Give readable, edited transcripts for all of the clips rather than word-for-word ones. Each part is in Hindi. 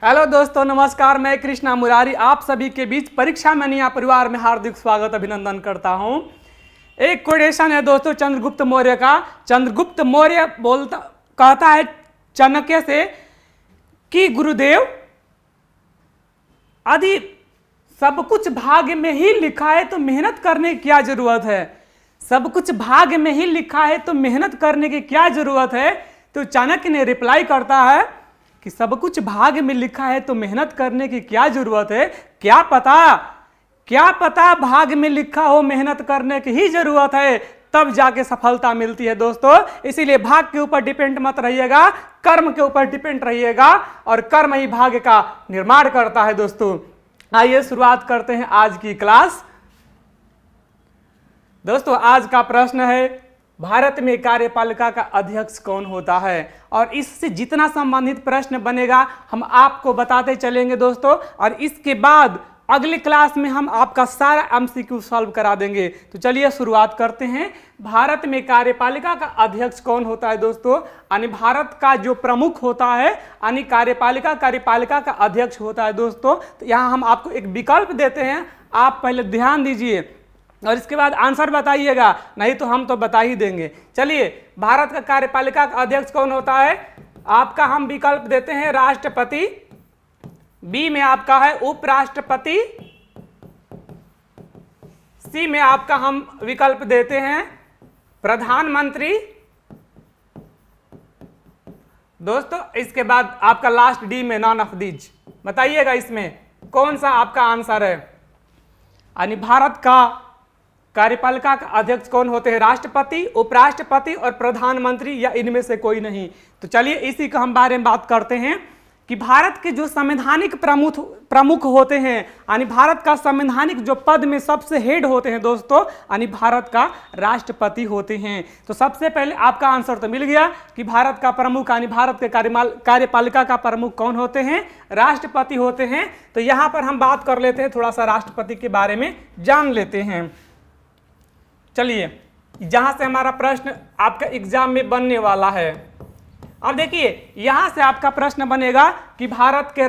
हेलो दोस्तों, नमस्कार। मैं कृष्णा मुरारी आप सभी के बीच परीक्षा मनिया परिवार में हार्दिक स्वागत अभिनंदन करता हूं। एक क्वेश्चन है दोस्तों चंद्रगुप्त मौर्य का। चंद्रगुप्त मौर्य कहता है चाणक्य से कि गुरुदेव, यदि सब कुछ भाग्य में ही लिखा है तो मेहनत करने की क्या जरूरत है। सब कुछ भाग्य में ही लिखा है तो मेहनत करने की क्या जरूरत है। तो चाणक्य ने रिप्लाई करता है कि सब कुछ भाग्य में लिखा है तो मेहनत करने की क्या जरूरत है। क्या पता भाग्य में लिखा हो, मेहनत करने की ही जरूरत है, तब जाके सफलता मिलती है दोस्तों। इसीलिए भाग्य के ऊपर डिपेंड मत रहिएगा, कर्म के ऊपर डिपेंड रहिएगा और कर्म ही भाग्य का निर्माण करता है दोस्तों। आइए शुरुआत करते हैं आज की क्लास। दोस्तों आज का प्रश्न है, भारत में कार्यपालिका का अध्यक्ष कौन होता है। और इससे जितना संबंधित प्रश्न बनेगा हम आपको बताते चलेंगे दोस्तों। और इसके बाद अगली क्लास में हम आपका सारा एमसीक्यू सॉल्व करा देंगे। तो चलिए शुरुआत करते हैं। भारत में कार्यपालिका का अध्यक्ष कौन होता है दोस्तों। यानी भारत का जो प्रमुख होता है, यानी कार्यपालिका का अध्यक्ष होता है दोस्तों। तो यहाँ हम आपको एक विकल्प देते हैं, आप पहले ध्यान दीजिए और इसके बाद आंसर बताइएगा, नहीं तो हम तो बता ही देंगे। चलिए, भारत का कार्यपालिका का अध्यक्ष कौन होता है। आपका हम विकल्प देते हैं राष्ट्रपति, बी में आपका है उपराष्ट्रपति, सी में आपका हम विकल्प देते हैं प्रधानमंत्री। दोस्तों इसके बाद आपका लास्ट डी में नॉन ऑफ दीज। बताइएगा इसमें कौन सा आपका आंसर है। यानी भारत का कार्यपालिका का अध्यक्ष कौन होते हैं, राष्ट्रपति, उपराष्ट्रपति और प्रधानमंत्री, या इनमें से कोई नहीं। तो चलिए इसी का हम बारे में बात करते हैं कि भारत के जो संवैधानिक प्रमुख होते हैं, यानी भारत का संवैधानिक जो पद में सबसे हेड होते हैं दोस्तों, यानी भारत का राष्ट्रपति होते हैं। तो सबसे पहले आपका आंसर तो मिल गया कि भारत का प्रमुख यानी भारत के कार्यपालिका का प्रमुख कौन होते हैं, राष्ट्रपति होते हैं। तो यहाँ पर हम बात कर लेते हैं, थोड़ा सा राष्ट्रपति के बारे में जान लेते हैं। चलिए, जहां से हमारा प्रश्न आपका एग्जाम में बनने वाला है। अब देखिए, यहां से आपका प्रश्न बनेगा कि भारत के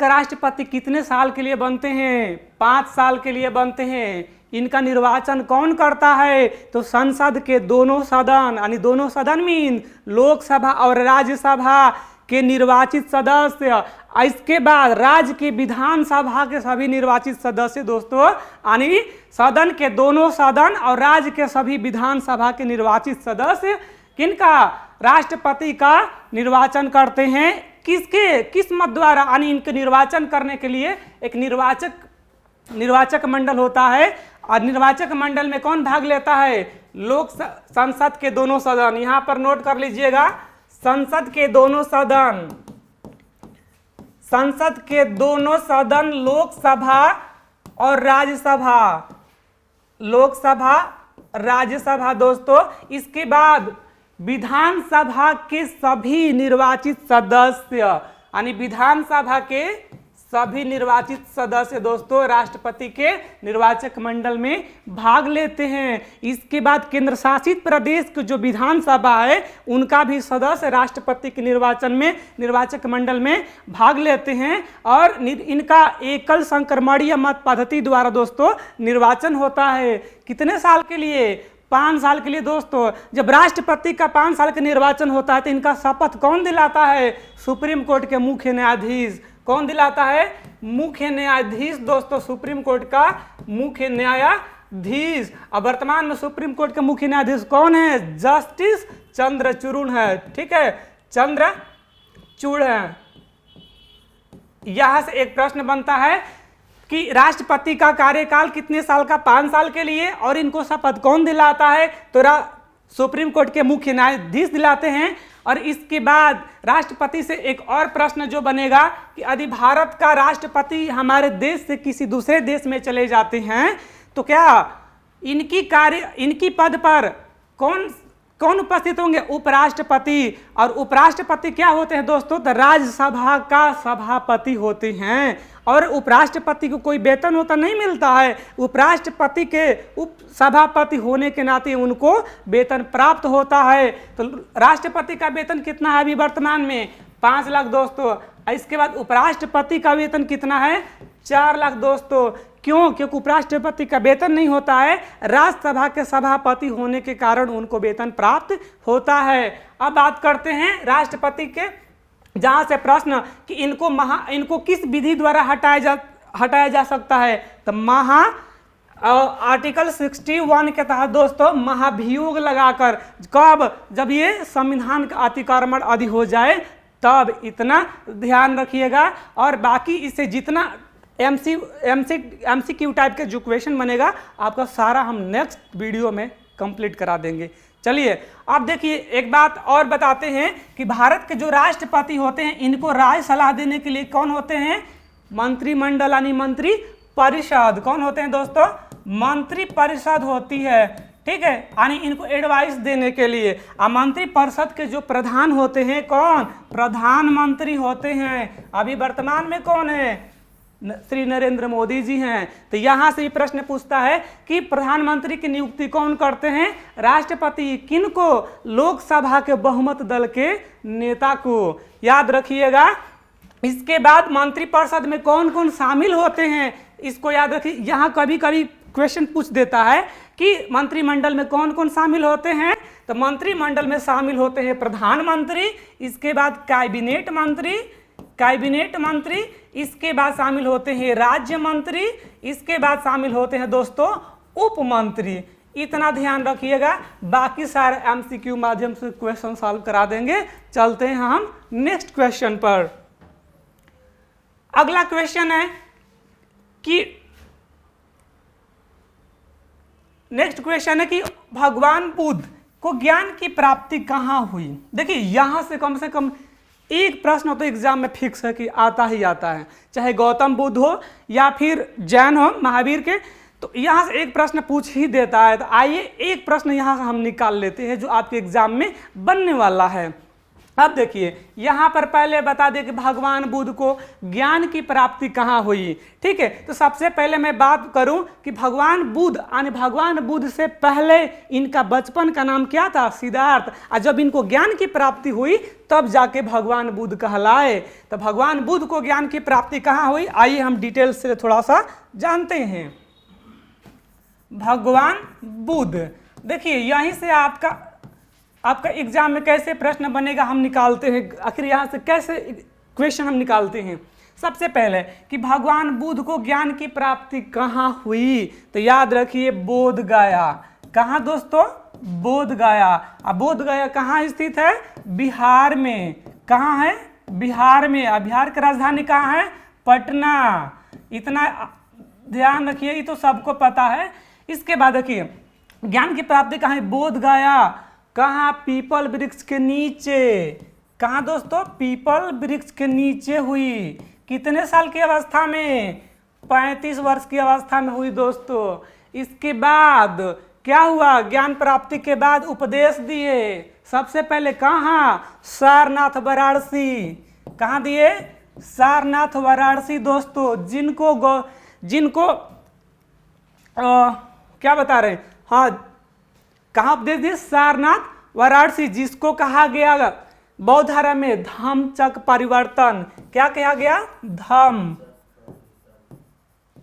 राष्ट्रपति कितने साल के लिए बनते हैं। 5 साल के लिए बनते हैं। इनका निर्वाचन कौन करता है, तो संसद के दोनों सदन, यानी दोनों सदन मीन लोकसभा और राज्यसभा के निर्वाचित सदस्य। इसके बाद राज्य के विधानसभा के सभी निर्वाचित सदस्य दोस्तों, यानी सदन के दोनों सदन और राज्य के सभी विधानसभा के निर्वाचित सदस्य किनका, राष्ट्रपति का निर्वाचन करते हैं। किस मत द्वारा, यानी इनके निर्वाचन करने के लिए एक निर्वाचक मंडल होता है। और निर्वाचक मंडल में कौन भाग लेता है, संसद के दोनों सदन। यहां पर नोट कर लीजिएगा, संसद के दोनों सदन लोकसभा और राज्यसभा दोस्तों। इसके बाद विधानसभा के सभी निर्वाचित सदस्य, यानी विधानसभा के सभी निर्वाचित सदस्य दोस्तों राष्ट्रपति के निर्वाचक मंडल में भाग लेते हैं। इसके बाद केंद्र शासित प्रदेश के जो विधानसभा है उनका भी सदस्य राष्ट्रपति के निर्वाचक मंडल में भाग लेते हैं। और इनका एकल संक्रमणीय मत पद्धति द्वारा दोस्तों निर्वाचन होता है। कितने साल के लिए, 5 साल के लिए दोस्तों। जब राष्ट्रपति का 5 साल का निर्वाचन होता है तो इनका शपथ कौन दिलाता है, सुप्रीम कोर्ट के मुख्य न्यायाधीश। कौन दिलाता है, मुख्य न्यायाधीश दोस्तों, सुप्रीम कोर्ट का मुख्य न्यायाधीश। अब वर्तमान में सुप्रीम कोर्ट के मुख्य न्यायाधीश कौन है, जस्टिस चंद्रचूड़ है। ठीक है, चंद्रचूड़ है। यहां से एक प्रश्न बनता है कि राष्ट्रपति का कार्यकाल कितने साल का, 5 साल के लिए। और इनको शपथ कौन दिलाता है, तो सुप्रीम कोर्ट के मुख्य न्यायाधीश दिलाते हैं। और इसके बाद राष्ट्रपति से एक और प्रश्न जो बनेगा कि यदि भारत का राष्ट्रपति हमारे देश से किसी दूसरे देश में चले जाते हैं तो क्या इनकी पद पर कौन उपस्थित होंगे, उपराष्ट्रपति। और उपराष्ट्रपति क्या होते हैं दोस्तों, तो राज्यसभा का सभापति होते हैं। और उपराष्ट्रपति को कोई वेतन होता नहीं मिलता है। उपराष्ट्रपति के उप सभापति होने के नाते उनको वेतन प्राप्त होता है। तो राष्ट्रपति का वेतन कितना है अभी वर्तमान में? 5 लाख दोस्तों। इसके बाद उपराष्ट्रपति का वेतन कितना है? 4 लाख दोस्तों। क्यों? क्योंकि उपराष्ट्रपति का वेतन नहीं होता है, राज्यसभा के सभापति होने के कारण उनको वेतन प्राप्त होता है। अब बात करते हैं राष्ट्रपति के, जहां से प्रश्न कि इनको किस विधि द्वारा हटाया जा सकता है? तो आर्टिकल 61 के तहत दोस्तों महाभियोग लगाकर। कब? जब ये संविधान का अतिक्रमण आदि हो जाए तब। इतना ध्यान रखिएगा। और बाकी इससे जितना MCQ टाइप के जो क्वेश्चन बनेगा आपका सारा हम नेक्स्ट वीडियो में कंप्लीट करा देंगे। चलिए अब देखिए एक बात और बताते हैं कि भारत के जो राष्ट्रपति होते हैं इनको राय सलाह देने के लिए कौन होते हैं? मंत्रिमंडल यानी मंत्री परिषद। कौन होते हैं दोस्तों? मंत्री परिषद होती है। ठीक है, यानी इनको एडवाइस देने के लिए। मंत्री परिषद के जो प्रधान होते हैं कौन? प्रधानमंत्री होते हैं। अभी वर्तमान में कौन है? श्री नरेंद्र मोदी जी हैं। तो यहाँ से भी प्रश्न पूछता है कि प्रधानमंत्री की नियुक्ति कौन करते हैं? राष्ट्रपति। किनको? लोकसभा के बहुमत दल के नेता को। याद रखिएगा। इसके बाद मंत्रिपरिषद में कौन कौन शामिल होते हैं इसको याद रखिए। यहाँ कभी कभी क्वेश्चन पूछ देता है कि मंत्रिमंडल में कौन कौन शामिल होते हैं। तो मंत्रिमंडल में शामिल होते हैं प्रधानमंत्री, इसके बाद कैबिनेट मंत्री, इसके बाद शामिल होते हैं राज्य मंत्री, इसके बाद शामिल होते हैं दोस्तों उप मंत्री। इतना ध्यान रखिएगा। बाकी सारे MCQ माध्यम से क्वेश्चन सॉल्व करा देंगे। चलते हैं हम नेक्स्ट क्वेश्चन पर। अगला क्वेश्चन है कि भगवान बुद्ध को ज्ञान की प्राप्ति कहाँ हुई? देखिए यहां से कम एक प्रश्न तो एग्जाम में फिक्स है कि आता ही आता है, चाहे गौतम बुद्ध हो या फिर जैन हो महावीर के, तो यहाँ से एक प्रश्न पूछ ही देता है। तो आइए एक प्रश्न यहाँ से हम निकाल लेते हैं जो आपके एग्जाम में बनने वाला है। अब देखिए यहाँ पर पहले बता दें कि भगवान बुद्ध को ज्ञान की प्राप्ति कहाँ हुई। ठीक है, तो सबसे पहले मैं बात करूं कि भगवान बुद्ध से पहले इनका बचपन का नाम क्या था? सिद्धार्थ। और जब इनको ज्ञान की प्राप्ति हुई तब जाके भगवान बुद्ध कहलाए। तो भगवान बुद्ध को ज्ञान की प्राप्ति कहाँ हुई? आइए हम डिटेल से थोड़ा सा जानते हैं। भगवान बुद्ध, देखिए यहीं से आपका एग्जाम में कैसे प्रश्न बनेगा हम निकालते हैं। आखिर यहाँ से कैसे क्वेश्चन हम निकालते हैं। सबसे पहले कि भगवान बुद्ध को ज्ञान की प्राप्ति कहाँ हुई? तो याद रखिए बोध गया। कहाँ दोस्तों? बोध गया। अब बोध गया कहाँ स्थित है? बिहार में। कहाँ है? बिहार में। अब बिहार की राजधानी कहाँ है? पटना। इतना ध्यान रखिए, ये तो सबको पता है। इसके बाद देखिए ज्ञान की प्राप्ति कहाँ है? बोध गया। कहाँ? पीपल वृक्ष के नीचे। कहाँ दोस्तों? पीपल वृक्ष के नीचे हुई। कितने साल की अवस्था में? 35 वर्ष की अवस्था में हुई दोस्तों। इसके बाद क्या हुआ? ज्ञान प्राप्ति के बाद उपदेश दिए। सबसे पहले कहाँ? सारनाथ वाराणसी। कहाँ दिए? सारनाथ वाराणसी दोस्तों। जिनको क्या बता रहे हैं? हाँ, कहाँ उपदेश दिए? सारनाथ वाराणसी, जिसको कहा गया बौद्ध धर्म में धम्म चक्र परिवर्तन। क्या कहा गया? धम्म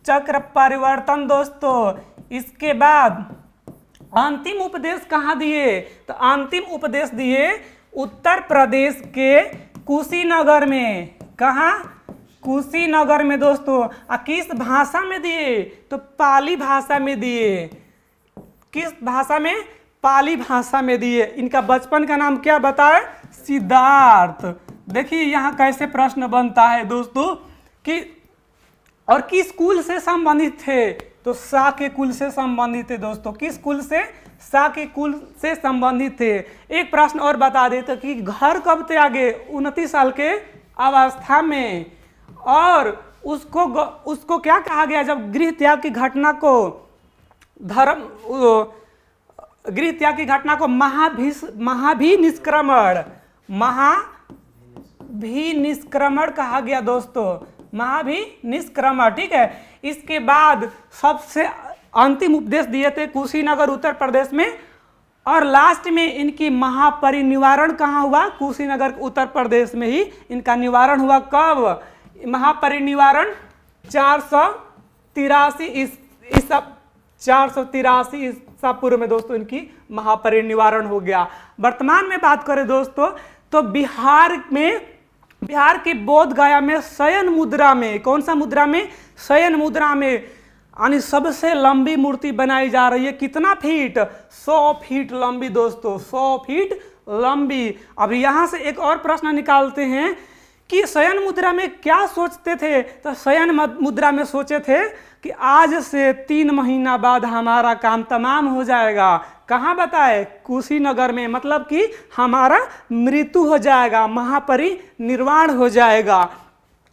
चक्र परिवर्तन दोस्तों। इसके बाद अंतिम उपदेश कहाँ दिए? तो अंतिम उपदेश दिए उत्तर प्रदेश के कुशीनगर में। कहाँ? कुशीनगर में दोस्तों। किस भाषा में दिए? तो पाली भाषा में दिए। किस भाषा में? पाली भाषा में दिए। इनका बचपन का नाम क्या बताए? सिद्धार्थ। देखिए यहाँ कैसे प्रश्न बनता है दोस्तों कि और किस कुल से संबंधित थे? तो शाक्य कुल से संबंधित थे दोस्तों। किस कुल से? शाक्य कुल से संबंधित थे। एक प्रश्न और बता देते कि घर कब त्यागे? 29 साल के अवस्था में। और उसको क्या कहा गया जब गृह त्याग की घटना को महाभिनिष्क्रमण कहा गया दोस्तों। महाभिनिष्क्रमण, ठीक है। इसके बाद सबसे अंतिम उपदेश दिए थे कुशीनगर उत्तर प्रदेश में, और लास्ट में इनकी महापरिनिर्वाण कहाँ हुआ? कुशीनगर उत्तर प्रदेश में ही इनका निवारण हुआ। कब? महापरिनिर्वाण 483 ईसा पूर्व में दोस्तों इनकी महापरिनिर्वाण हो गया। वर्तमान में बात करें दोस्तों तो बिहार के बोध गया में शयन मुद्रा में, कौन सा मुद्रा में? शयन मुद्रा में यानी सबसे लंबी मूर्ति बनाई जा रही है। कितना फीट? 100 फीट लंबी दोस्तों, 100 फीट लंबी। अब यहाँ से एक और प्रश्न निकालते हैं कि शयन मुद्रा में क्या सोचते थे? तो शयन मुद्रा में सोचे थे कि आज से 3 महीना बाद हमारा काम तमाम हो जाएगा। कहाँ बताए? कुशीनगर में, मतलब कि हमारा मृत्यु हो जाएगा, महापरिनिर्वाण हो जाएगा।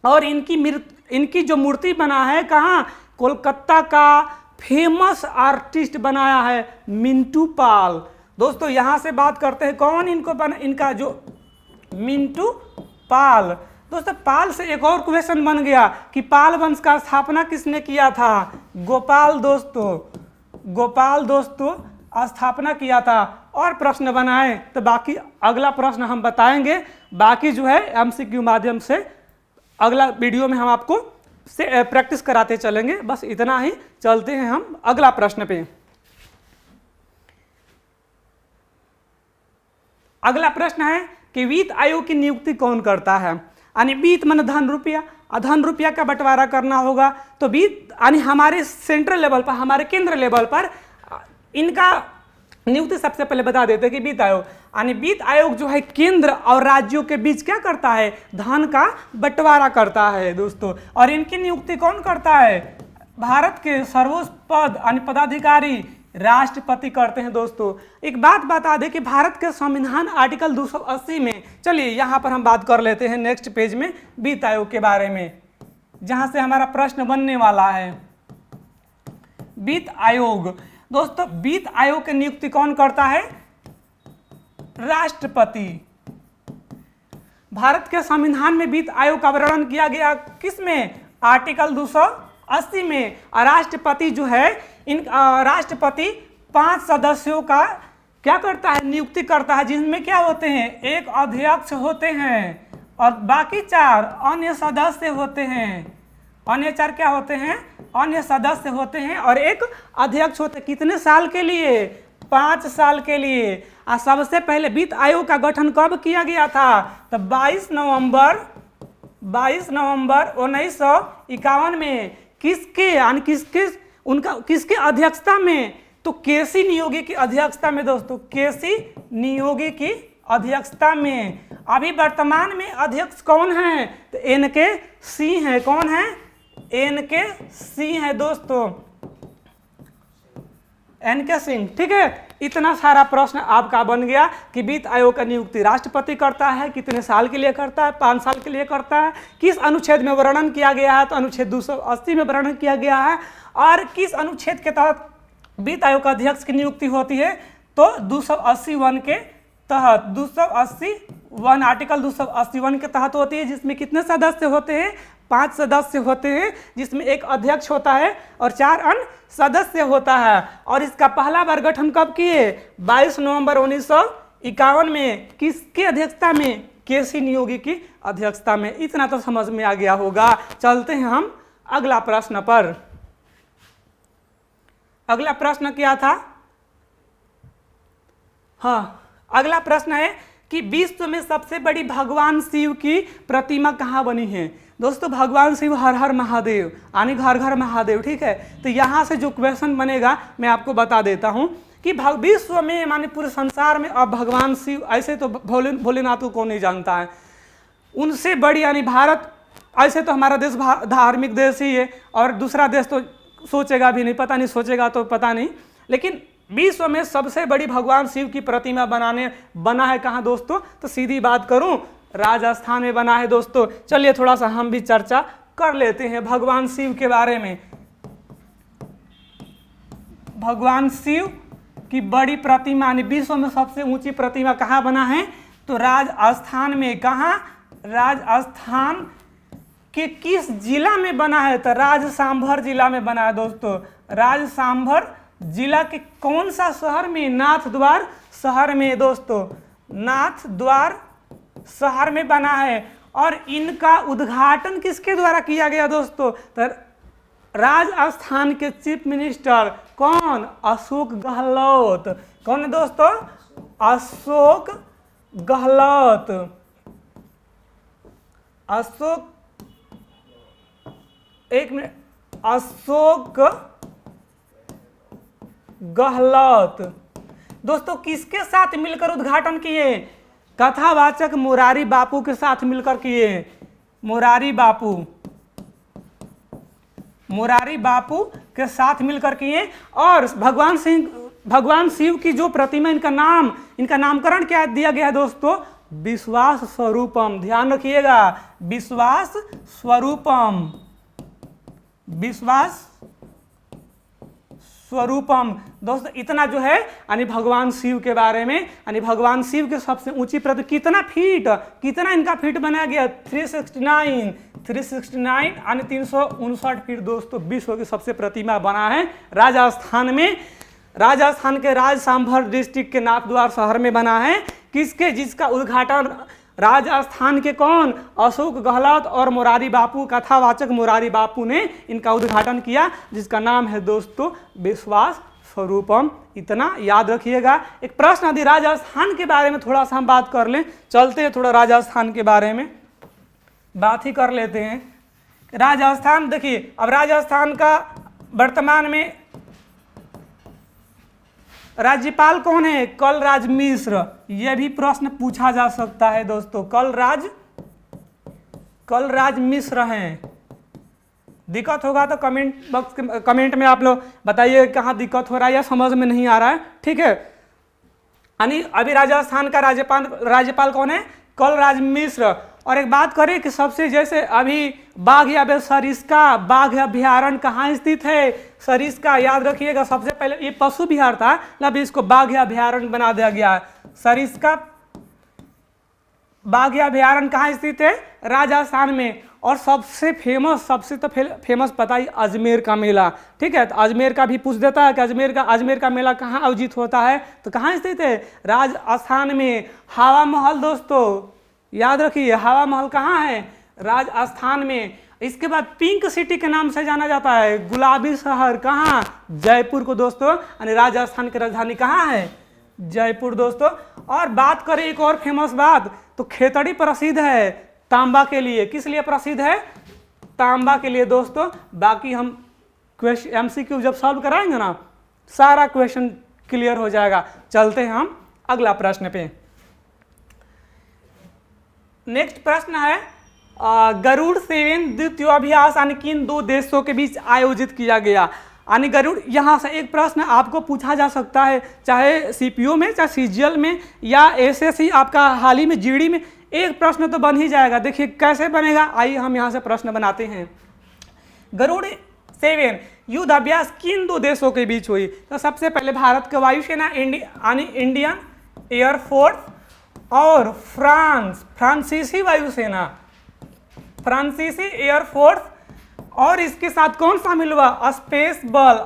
और इनकी जो मूर्ति बना है कहाँ? कोलकाता का फेमस आर्टिस्ट बनाया है मिंटू पाल। दोस्तों यहाँ से बात करते हैं कौन इनको इनका जो मिंटू पाल। दोस्तों पाल से एक और क्वेश्चन बन गया कि पाल वंश का स्थापना किसने किया था? गोपाल दोस्तों स्थापना किया था। और प्रश्न बनाए तो बाकी अगला प्रश्न हम बताएंगे, बाकी जो है एमसीक्यू माध्यम से अगला वीडियो में हम आपको से प्रैक्टिस कराते चलेंगे। बस इतना ही, चलते हैं हम अगला प्रश्न पे। अगला प्रश्न है कि वित्त आयोग की नियुक्ति कौन करता है? यानी वित्त मन धन रुपया, धन रुपया का बंटवारा करना होगा। तो वित्त यानी हमारे सेंट्रल लेवल पर, हमारे केंद्र लेवल पर इनका नियुक्ति सबसे पहले बता देते हैं कि वित्त आयोग, यानी वित्त आयोग जो है केंद्र और राज्यों के बीच क्या करता है? धन का बंटवारा करता है दोस्तों। और इनकी नियुक्ति कौन करता है? भारत के सर्वोच्च पद यानी पदाधिकारी राष्ट्रपति करते हैं दोस्तों। एक बात बता दें कि भारत के संविधान आर्टिकल 280 में, चलिए यहाँ पर हम बात कर लेते हैं नेक्स्ट पेज में वित्त आयोग के बारे में, जहाँ से हमारा प्रश्न बनने वाला है। वित्त आयोग दोस्तों, वित्त आयोग की नियुक्ति कौन करता है? राष्ट्रपति। भारत के संविधान में वित्त आयोग का वर्णन किया गया किसमें? आर्टिकल 280 में। और राष्ट्रपति जो है राष्ट्रपति 5 सदस्यों का क्या करता है? नियुक्ति करता है, जिनमें क्या होते हैं? एक अध्यक्ष होते हैं और बाकी 4 अन्य सदस्य होते हैं। अन्य 4 क्या होते हैं? अन्य सदस्य होते हैं और एक अध्यक्ष होते हैं। कितने साल के लिए? 5 साल के लिए। और सबसे पहले वित्त आयोग का गठन कब किया गया था? तो 22 नवंबर 1951 में। किसके यानी किसके अध्यक्षता में? तो केसी नियोगी की अध्यक्षता में दोस्तों, केसी नियोगी की अध्यक्षता में। अभी वर्तमान में अध्यक्ष कौन है? तो एन.के. सिंह है। कौन है? एन.के. सिंह है दोस्तों, एन.के. सिंह, ठीक है। इतना सारा प्रश्न आपका बन गया कि वित्त आयोग का नियुक्ति राष्ट्रपति करता है, कितने साल के लिए करता है? 5 साल के लिए करता है। किस अनुच्छेद में वर्णन किया गया है? तो अनुच्छेद 280 में वर्णन किया गया है। और किस अनुच्छेद के तहत वित्त आयोग का अध्यक्ष की नियुक्ति होती है? तो 281 के तहत, 281 आर्टिकल 281 के तहत होती है, जिसमें कितने सदस्य होते हैं? 5 सदस्य होते हैं, जिसमें एक अध्यक्ष होता है और 4 अन्य सदस्य होता है। और इसका पहला बार गठन कब किए? 22 नवंबर 1951 में। किसकी अध्यक्षता में? केसी नियोगी की अध्यक्षता में। इतना तो समझ में आ गया होगा। चलते हैं हम अगला प्रश्न पर। अगला प्रश्न क्या था? हाँ, अगला प्रश्न है कि विश्व में सबसे बड़ी भगवान शिव की प्रतिमा कहाँ बनी है? दोस्तों भगवान शिव हर हर महादेव यानी घर घर महादेव, ठीक है। तो यहाँ से जो क्वेश्चन बनेगा मैं आपको बता देता हूँ कि विश्व में माने पूरे संसार में अब भगवान शिव, ऐसे तो भोलेनाथ को कौन नहीं जानता है, उनसे बड़ी यानी भारत, ऐसे तो हमारा देश धार्मिक देश ही है और दूसरा देश तो सोचेगा भी नहीं, पता नहीं सोचेगा तो पता नहीं, लेकिन विश्व में सबसे बड़ी भगवान शिव की प्रतिमा बना है कहाँ दोस्तों? तो सीधी बात करूं, राजस्थान में बना है दोस्तों। चलिए थोड़ा सा हम भी चर्चा कर लेते हैं भगवान शिव के बारे में। भगवान शिव की बड़ी प्रतिमा यानी विश्व में सबसे ऊंची प्रतिमा कहाँ बना है? तो राजस्थान में। कहाँ? राजस्थान कि किस जिला में बना है, तो राजसांभर जिला में बना है दोस्तों। राजसांभर जिला के कौन सा शहर में? नाथद्वार शहर में दोस्तों, नाथद्वार शहर में बना है। और इनका उद्घाटन किसके द्वारा किया गया दोस्तों? तो राजस्थान के चीफ मिनिस्टर कौन? अशोक गहलोत। कौन है दोस्तों? अशोक गहलोत। अशोक, एक मिनट, अशोक गहलोत दोस्तों किसके साथ मिलकर उद्घाटन किए? कथावाचक मुरारी बापू के साथ मिलकर किए। मुरारी बापू के साथ मिलकर किए। और भगवान शिव की जो प्रतिमा, इनका नामकरण क्या दिया गया है दोस्तों? विश्वास स्वरूपम। ध्यान रखिएगा, विश्वास स्वरूपम, विश्वास स्वरूपम। दोस्तों इतना जो है यानी भगवान शिव के बारे में, यानी भगवान शिव के सबसे ऊंची प्रतिमा, कितना फीट, कितना इनका फीट बनाया गया? 369 यानी 359 फीट दोस्तों विश्व की सबसे प्रतिमा बना है राजस्थान में। राजस्थान के राजसांभर डिस्ट्रिक्ट के नाथद्वार शहर में बना है। किसके? जिसका उद्घाटन राजस्थान के कौन? अशोक गहलोत और मुरारी बापू, कथावाचक मुरारी बापू ने इनका उद्घाटन किया, जिसका नाम है दोस्तों विश्वास स्वरूपम। इतना याद रखिएगा। एक प्रश्न यदि राजस्थान के बारे में थोड़ा सा हम बात कर लें, चलते हैं थोड़ा राजस्थान के बारे में बात ही कर लेते हैं। राजस्थान देखिए, अब राजस्थान का वर्तमान में राज्यपाल कौन है? कलराज मिश्र। यह भी प्रश्न पूछा जा सकता है दोस्तों। कलराज मिश्र हैं। दिक्कत होगा तो कमेंट में आप लोग बताइए कहाँ दिक्कत हो रहा है या समझ में नहीं आ रहा है, ठीक है। यानी अभी राजस्थान का राज्यपाल कौन है? कलराज मिश्र। और एक बात करें कि सबसे जैसे अभी बाघ या सरिस्का बाघ अभ्यारण्य कहाँ स्थित है? सरिस्का, याद रखिएगा। सबसे पहले ये पशु विहार था, अब इसको बाघ अभ्यारण्य बना दिया गया है। सरिस्का बाघ अभ्यारण्य कहाँ स्थित है? राजस्थान में। और सबसे फेमस पता ही अजमेर का मेला, ठीक है। तो अजमेर का भी पूछ देता है कि अजमेर का मेला कहाँ आयोजित होता है, तो कहाँ स्थित है? राजस्थान में। हवा महल दोस्तों याद रखिए, हवा महल कहाँ है? राजस्थान में। इसके बाद पिंक सिटी के नाम से जाना जाता है, गुलाबी शहर, कहाँ? जयपुर को दोस्तों। यानी राजस्थान की राजधानी कहाँ है? जयपुर दोस्तों। और बात करें एक और फेमस बात, तो खेतड़ी प्रसिद्ध है तांबा के लिए। किस लिए प्रसिद्ध है? तांबा के लिए दोस्तों। बाकी हम MCQ जब सॉल्व कराएंगे ना, सारा क्वेश्चन क्लियर हो जाएगा। चलते हैं हम अगला प्रश्न पे। नेक्स्ट प्रश्न है, गरुड़ सेवन द्वितीयाभ्यास यानी किन दो देशों के बीच आयोजित किया गया? यानी गरुड़, यहाँ से एक प्रश्न आपको पूछा जा सकता है, चाहे CPO में, चाहे CGL में, या SSC आपका हाल ही में GD में, एक प्रश्न तो बन ही जाएगा। देखिए कैसे बनेगा, आइए हम यहाँ से प्रश्न बनाते हैं। गरुड़ सेवन युद्ध अभ्यास किन दो देशों के बीच हुई? तो सबसे पहले भारत की वायुसेना यानी इंडियन एयरफोर्स और फ्रांसीसी वायुसेना, फ्रांसीसी एयरफोर्स, और इसके साथ कौन शामिल हुआ? स्पेस बल,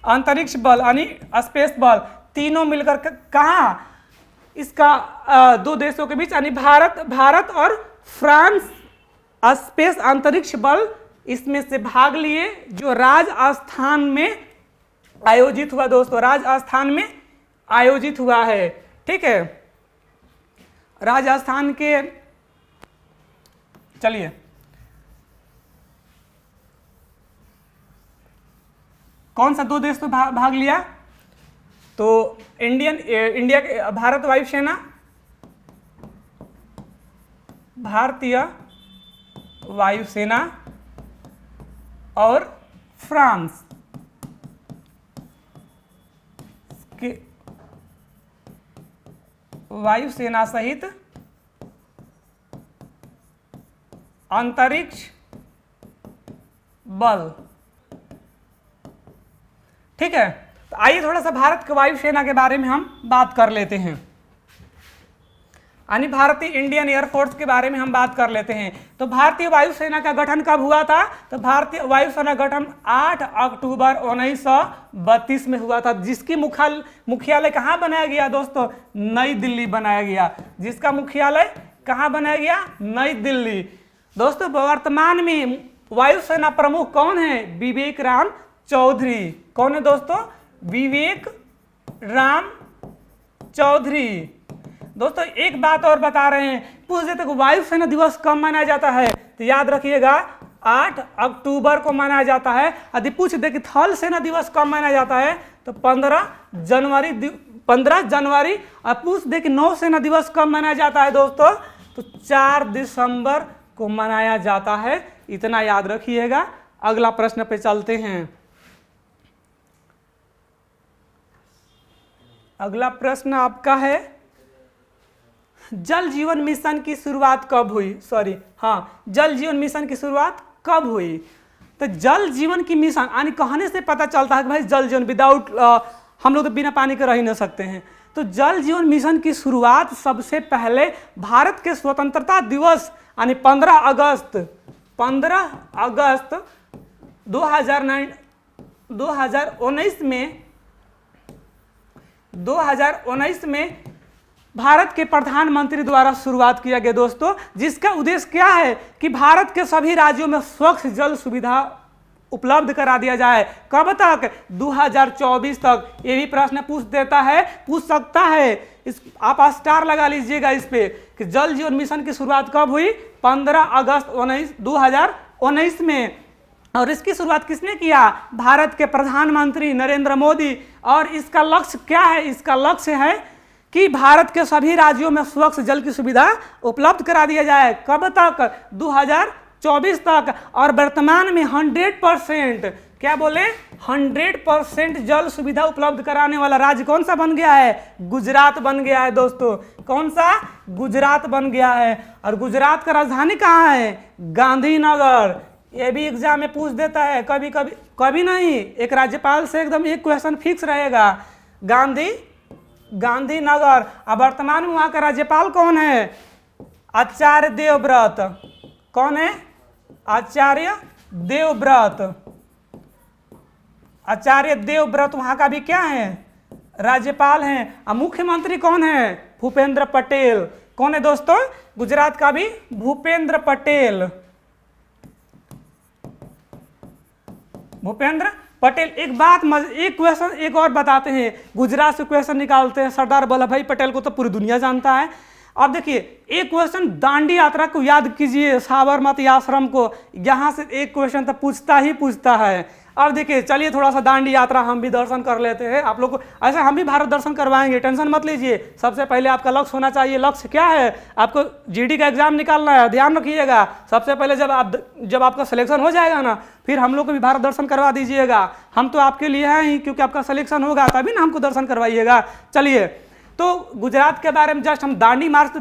अंतरिक्ष बल यानी स्पेस बल। तीनों मिलकर कहाँ? इसका दो देशों के बीच यानी भारत और फ्रांस स्पेस अंतरिक्ष बल इसमें से भाग लिए, जो राजस्थान में आयोजित हुआ दोस्तों। राजस्थान में आयोजित हुआ है, ठीक है। राजस्थान के, चलिए कौन सा दो देश तो भाग लिया? तो इंडिया के भारत वायुसेना, भारतीय वायुसेना और फ्रांस के वायुसेना सहित अंतरिक्ष बल, ठीक है। तो आइए थोड़ा सा भारत के वायुसेना के बारे में हम बात कर लेते हैं। यानी भारतीय इंडियन एयरफोर्स के बारे में हम बात कर लेते हैं। तो भारतीय वायुसेना का गठन कब हुआ था? तो भारतीय वायुसेना गठन 8 अक्टूबर 1932 में हुआ था, जिसकी मुख्यालय कहाँ बनाया गया दोस्तों? नई दिल्ली बनाया गया। जिसका मुख्यालय कहाँ बनाया गया? नई दिल्ली। दोस्तों वर्तमान में वायुसेना प्रमुख कौन है? विवेक राम चौधरी। कौन है दोस्तों? विवेक राम चौधरी। दोस्तों एक बात और बता रहे हैं, पूछ देते कि वायुसेना दिवस कब मनाया जाता है? तो याद रखिएगा 8 अक्टूबर को मनाया जाता है। यदि पूछ दे कि थल सेना दिवस कब मनाया जाता है? तो 15 जनवरी। और पूछ दे कि नौसेना दिवस कब मनाया जाता है दोस्तों? तो 4 दिसंबर को मनाया जाता है। इतना याद रखिएगा। अगला प्रश्न पे चलते हैं। अगला प्रश्न आपका है, जल जीवन मिशन की शुरुआत कब हुई? जल जीवन मिशन की शुरुआत कब हुई? तो जल जीवन की मिशन यानी कहने से पता चलता है कि भाई जल जीवन विदाउट हम लोग तो बिना पानी के रह ही नहीं सकते हैं। तो जल जीवन मिशन की शुरुआत सबसे पहले भारत के स्वतंत्रता दिवस यानी 15 अगस्त 2019 में भारत के प्रधानमंत्री द्वारा शुरुआत किया गया दोस्तों, जिसका उद्देश्य क्या है कि भारत के सभी राज्यों में स्वच्छ जल सुविधा उपलब्ध करा दिया जाए। कब तक? 2024 तक। ये भी प्रश्न पूछ सकता है। आप स्टार लगा लीजिएगा इस पे कि जल जीवन मिशन की शुरुआत कब हुई? 15 अगस्त 2019 में। और इसकी शुरुआत किसने किया? भारत के प्रधानमंत्री नरेंद्र मोदी। और इसका लक्ष्य क्या है? इसका लक्ष्य है कि भारत के सभी राज्यों में स्वच्छ जल की सुविधा उपलब्ध करा दिया जाए। कब तक? 2024 तक। और वर्तमान में 100%, क्या बोले? 100% जल सुविधा उपलब्ध कराने वाला राज्य कौन सा बन गया है? गुजरात बन गया है दोस्तों। कौन सा? गुजरात बन गया है। और गुजरात का राजधानी कहाँ है? गांधीनगर। ये भी एग्जाम में पूछ देता है, कभी नहीं। एक राज्यपाल से एकदम एक क्वेश्चन फिक्स रहेगा, गांधीनगर। अब वर्तमान में वहां का राज्यपाल कौन है? आचार्य देवव्रत। कौन है? आचार्य देवव्रत वहां का भी क्या है? राज्यपाल हैं। अब मुख्यमंत्री कौन है? भूपेंद्र पटेल। कौन है दोस्तों? गुजरात का भी भूपेंद्र पटेल। एक क्वेश्चन एक और बताते हैं, गुजरात से क्वेश्चन निकालते हैं। सरदार वल्लभ भाई पटेल को तो पूरी दुनिया जानता है। अब देखिए एक क्वेश्चन दांडी यात्रा को याद कीजिए, साबरमती आश्रम को। यहाँ से एक क्वेश्चन तो पूछता है। अब देखिए चलिए थोड़ा सा दांडी यात्रा हम भी दर्शन कर लेते हैं। आप लोग को ऐसे हम भी भारत दर्शन करवाएंगे, टेंशन मत लीजिए। सबसे पहले आपका लक्ष्य होना चाहिए। लक्ष्य क्या है? आपको जीडी का एग्जाम निकालना है, ध्यान रखिएगा। सबसे पहले जब आपका सिलेक्शन हो जाएगा ना, फिर हम लोग को भी भारत दर्शन करवा दीजिएगा। हम तो आपके लिए हैं ही, क्योंकि आपका सिलेक्शन होगा तभी ना हमको दर्शन करवाइएगा। चलिए, तो गुजरात के बारे में जस्ट हम दांडी मार्च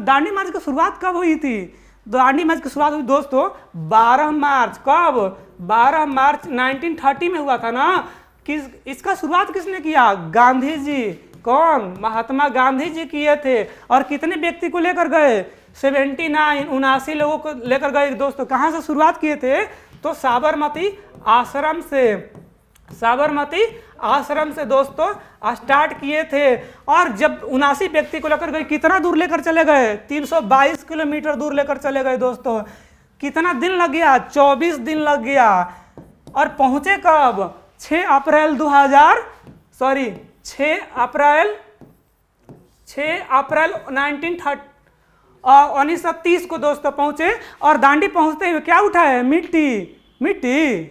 की शुरुआत कब हुई थी? दांडी मार्च की शुरुआत हुई दोस्तों 12 मार्च। कब? 12 मार्च 1930 में हुआ था ना। इसका शुरुआत किसने किया? गांधी जी। कौन? महात्मा गांधी जी किए थे। और कितने व्यक्ति को लेकर गए? 79 लोगों को लेकर गए दोस्तों। कहाँ से शुरुआत किए थे? तो साबरमती आश्रम से दोस्तों स्टार्ट किए थे। और जब 79 व्यक्ति को लेकर गए, कितना दूर लेकर चले गए? 322 किलोमीटर दूर लेकर चले गए दोस्तों। कितना दिन लग गया? 24 दिन लग गया। और पहुंचे कब? 6 अप्रैल 1930 को दोस्तों पहुंचे। और दांडी पहुंचते हुए क्या उठाए? मिट्टी,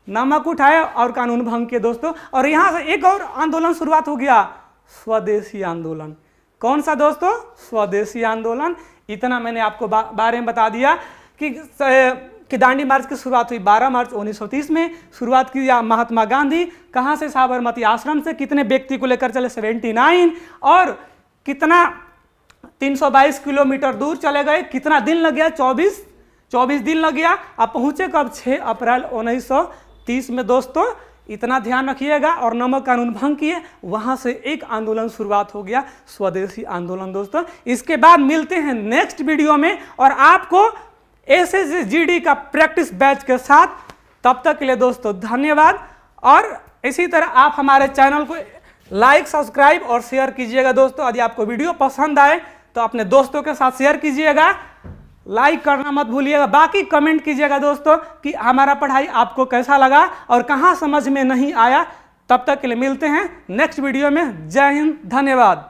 नमक उठाए और कानून भंग किए दोस्तों। और यहाँ से एक और आंदोलन शुरुआत हो गया, स्वदेशी आंदोलन। कौन सा दोस्तों? स्वदेशी आंदोलन। इतना मैंने आपको बारे में बता दिया कि दांडी मार्च की शुरुआत हुई 12 मार्च 1930 में। शुरुआत किया महात्मा गांधी। कहाँ से? साबरमती आश्रम से। कितने व्यक्ति को लेकर चले? 79। और कितना? 322 किलोमीटर दूर चले गए। कितना दिन लग गया? 24 दिन लग गया। अब पहुंचे कब? 6 अप्रैल 1930 में दोस्तों इतना ध्यान रखिएगा। और नमक कानून भंग किए, वहाँ से एक आंदोलन शुरुआत हो गया, स्वदेशी आंदोलन दोस्तों। इसके बाद मिलते हैं नेक्स्ट वीडियो में और आपको SSGD का प्रैक्टिस बैच के साथ। तब तक के लिए दोस्तों धन्यवाद। और इसी तरह आप हमारे चैनल को लाइक, सब्सक्राइब और शेयर कीजिएगा दोस्तों। यदि आपको वीडियो पसंद आए तो अपने दोस्तों के साथ शेयर कीजिएगा, लाइक करना मत भूलिएगा। बाकी कमेंट कीजिएगा दोस्तों कि हमारा पढ़ाई आपको कैसा लगा और कहाँ समझ में नहीं आया। तब तक के लिए मिलते हैं नेक्स्ट वीडियो में। जय हिंद, धन्यवाद।